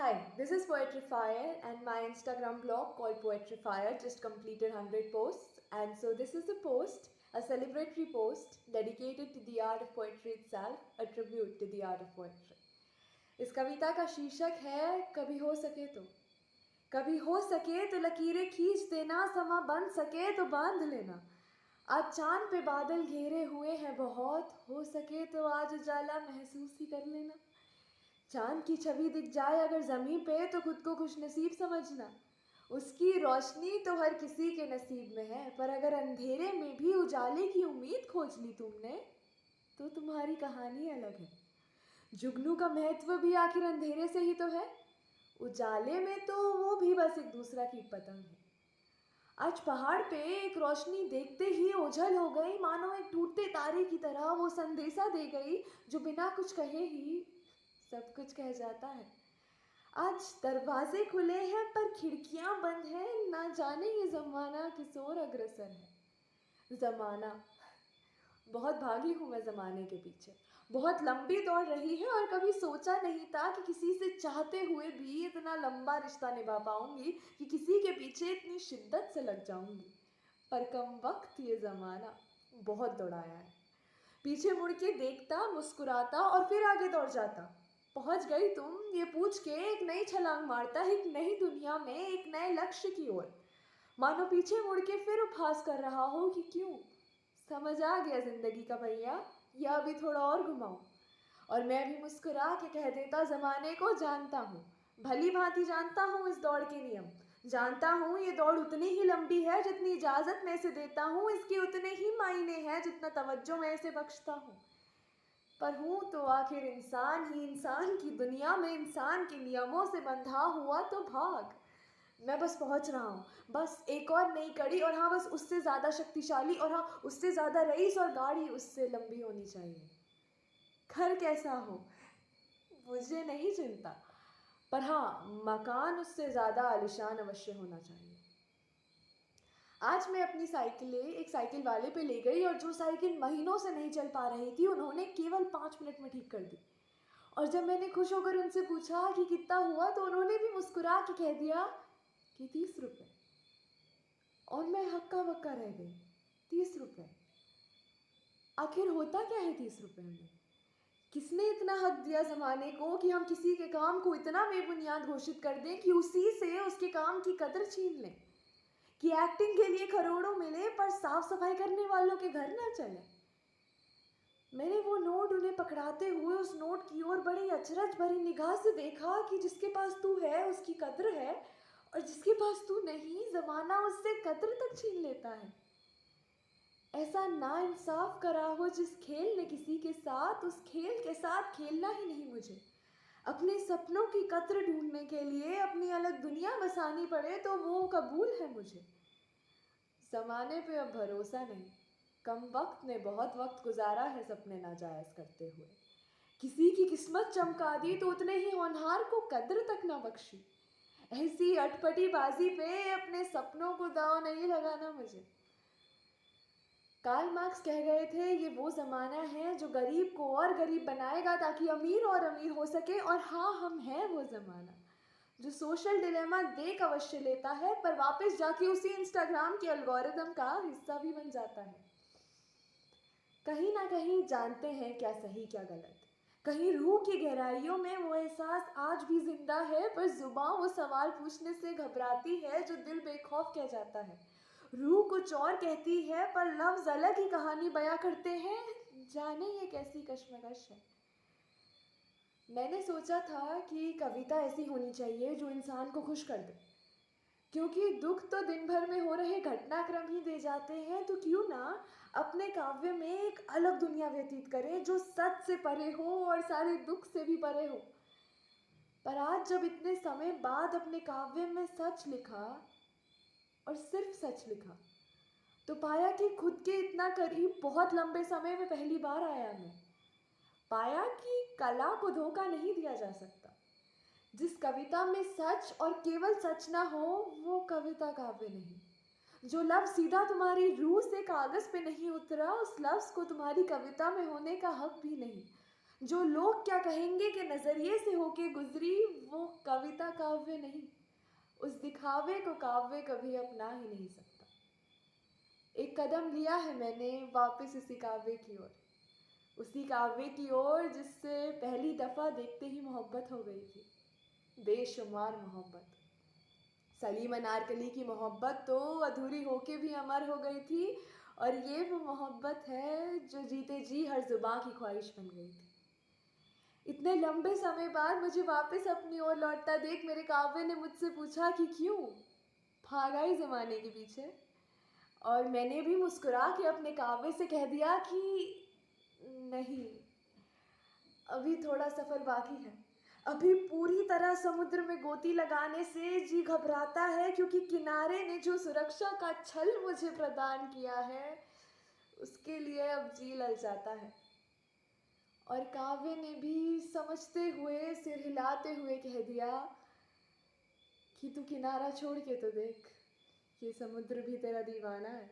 Hi, this is Poetry Fire and my Instagram blog called Poetry Fire just completed 100 posts. And so this is a post, a celebratory post dedicated to the art of poetry itself, a tribute to the art of poetry. इस कविता का शीर्षक है कभी हो सके तो। कभी हो सके तो लकीरें खींच देना, समा बंध सके तो बांध लेना। आज चांद पे बादल घेरे हुए हैं बहुत, हो सके तो आज उजाला महसूस ही कर लेना। चांद की छवि दिख जाए अगर ज़मीं पे तो खुद को खुशनसीब समझना। उसकी रोशनी तो हर किसी के नसीब में है, पर अगर अंधेरे में भी उजाले की उम्मीद खोज ली तुमने तो तुम्हारी कहानी अलग है। जुगनू का महत्व भी आखिर अंधेरे से ही तो है, उजाले में तो वो भी बस एक दूसरा कीट पतंग है। आज पहाड़ पे एक रोशनी देखते ही ओझल हो गई, मानो एक टूटते तारे की तरह वो संदेशा दे गई जो बिना कुछ कहे ही सब कुछ कह जाता है। आज दरवाजे खुले हैं पर खिड़कियां बंद हैं, ना जाने ये ज़माना किस ओर अग्रसर है। ज़माना, बहुत भागी हूँ मैं ज़माने के पीछे, बहुत लंबी दौड़ रही है और कभी सोचा नहीं था कि किसी से चाहते हुए भी इतना लंबा रिश्ता निभा पाऊंगी, कि किसी के पीछे इतनी शिद्दत से लग जाऊंगी। पर कम वक्त ये ज़माना बहुत दौड़ाया है। पीछे मुड़ के देखता, मुस्कुराता और फिर आगे दौड़ जाता। पहुंच गई तुम ये पूछ के एक नई छलांग मारता, एक नई दुनिया में एक नए लक्ष्य की ओर। मानो पीछे मुड़ के फिर उपहास कर रहा हो कि क्यों, समझ आ गया जिंदगी का भैया, या अभी थोड़ा और घुमाऊं। और मैं भी मुस्कुरा के कह देता ज़माने को, जानता हूँ, भली भांति जानता हूँ इस दौड़ के नियम। जानता हूँ ये दौड़ उतनी ही लंबी है जितनी इजाज़त मैं इसे देता हूँ, इसके उतने ही मायने हैं जितना तवज्जो मैं इसे बख्शता हूँ। पर हूँ तो आखिर इंसान ही, इंसान की दुनिया में इंसान के नियमों से बंधा हुआ तो भाग। मैं बस पहुँच रहा हूँ, बस एक और नई कड़ी, और हाँ बस उससे ज़्यादा शक्तिशाली, और हाँ उससे ज़्यादा रईस, और गाड़ी उससे लंबी होनी चाहिए। घर कैसा हो मुझे नहीं चिंता, पर हाँ मकान उससे ज़्यादा आलिशान अवश्य होना चाहिए। आज मैं अपनी साइकिलें एक साइकिल वाले पे ले गई, और जो साइकिल महीनों से नहीं चल पा रही थी उन्होंने केवल 5 मिनट में ठीक कर दी। और जब मैंने खुश होकर उनसे पूछा कि कितना हुआ, तो उन्होंने भी मुस्कुरा के कह दिया कि 30 रुपये। और मैं हक्का बक्का रह गई। 30 रुपये, आखिर होता क्या है 30 रुपये में? किसने इतना हक दिया ज़माने को कि हम किसी के काम को इतना बेबुनियाद घोषित कर दें कि उसी से उसके काम की कदर छीन लें, कि एक्टिंग के लिए करोड़ों मिले पर साफ सफाई करने वालों के घर ना चले। मैंने वो नोट उन्हें पकड़ाते हुए उस नोट की ओर बड़ी अचरज भरी निगाह से देखा कि जिसके पास तू है उसकी कद्र है, और जिसके पास तू नहीं ज़माना उससे कद्र तक छीन लेता है। ऐसा नाइंसाफ करा हो जिस खेल ने किसी के साथ, उस खेल के साथ खेलना ही नहीं मुझे। अपने सपनों की कद्र ढूंढने के लिए अपनी अलग दुनिया बसानी पड़े तो वो कबूल है मुझे। ज़माने पे अब भरोसा नहीं, कम वक्त ने बहुत वक्त गुजारा है सपने नाजायज़ करते हुए। किसी की किस्मत चमका दी तो उतने ही होनहार को कद्र तक ना बख्शी। ऐसी अटपटी बाजी पे अपने सपनों को दांव नहीं लगाना मुझे। कार्ल मार्क्स कह गए थे, ये वो ज़माना है जो गरीब को और गरीब बनाएगा ताकि अमीर और अमीर हो सके। और हाँ, हम हैं वो ज़माना जो सोशल डिलेमा देख अवश्य लेता है, पर वापस जाके उसी इंस्टाग्राम के एल्गोरिदम का हिस्सा भी बन जाता है। कहीं ना कहीं जानते हैं क्या सही क्या गलत, कहीं रूह की गहराइयों में वो एहसास आज भी जिंदा है, पर जुबान वो सवाल पूछने से घबराती है जो दिल बेखौफ कह जाता है। रूह कुछ और कहती है पर लफ्ज अलग ही कहानी बयां करते हैं, जाने ये कैसी कश्मकश है। मैंने सोचा था कि कविता ऐसी होनी चाहिए जो इंसान को खुश कर दे, क्योंकि दुख तो दिन भर में हो रहे घटनाक्रम ही दे जाते हैं, तो क्यों ना अपने काव्य में एक अलग दुनिया व्यतीत करें जो सच से परे हो और सारे दुख से भी परे हो। पर आज जब इतने समय बाद अपने काव्य में सच लिखा, और सिर्फ सच लिखा, तो पाया कि खुद के इतना करीब बहुत लंबे समय में पहली बार आया मैं। पाया कि कला को धोखा नहीं दिया जा सकता। जिस कविता में सच और केवल सच ना हो वो कविता काव्य नहीं। जो लफ्ज़ सीधा तुम्हारी रूह से कागज़ पे नहीं उतरा, उस लफ्ज़ को तुम्हारी कविता में होने का हक भी नहीं। जो लोग क्या कहेंगे के नज़रिए से होके गुजरी, वो कविता काव्य नहीं, उस दिखावे को काव्य कभी अपना ही नहीं सकता। एक कदम लिया है मैंने वापस उसी काव्य की ओर, उसी काव्य की ओर जिससे पहली दफा देखते ही मोहब्बत हो गई थी, बेशुमार मोहब्बत। सलीम अनारकली की मोहब्बत तो अधूरी होके भी अमर हो गई थी, और ये वो मोहब्बत है जो जीते जी हर जुबां की ख्वाहिश बन गई थी। इतने लंबे समय बाद मुझे वापस अपनी ओर लौटता देख मेरे काव्य ने मुझसे पूछा कि क्यों भागा ही ज़माने के पीछे, और मैंने भी मुस्कुरा के अपने काव्य से कह दिया कि नहीं, अभी थोड़ा सफ़र बाकी है। अभी पूरी तरह समुद्र में गोती लगाने से जी घबराता है, क्योंकि किनारे ने जो सुरक्षा का छल मुझे प्रदान किया है उसके लिए अब जी ललचाता है। और काव्य ने भी समझते हुए सिर हिलाते हुए कह दिया कि तू किनारा छोड़ के तो देख, ये समुद्र भी तेरा दीवाना है।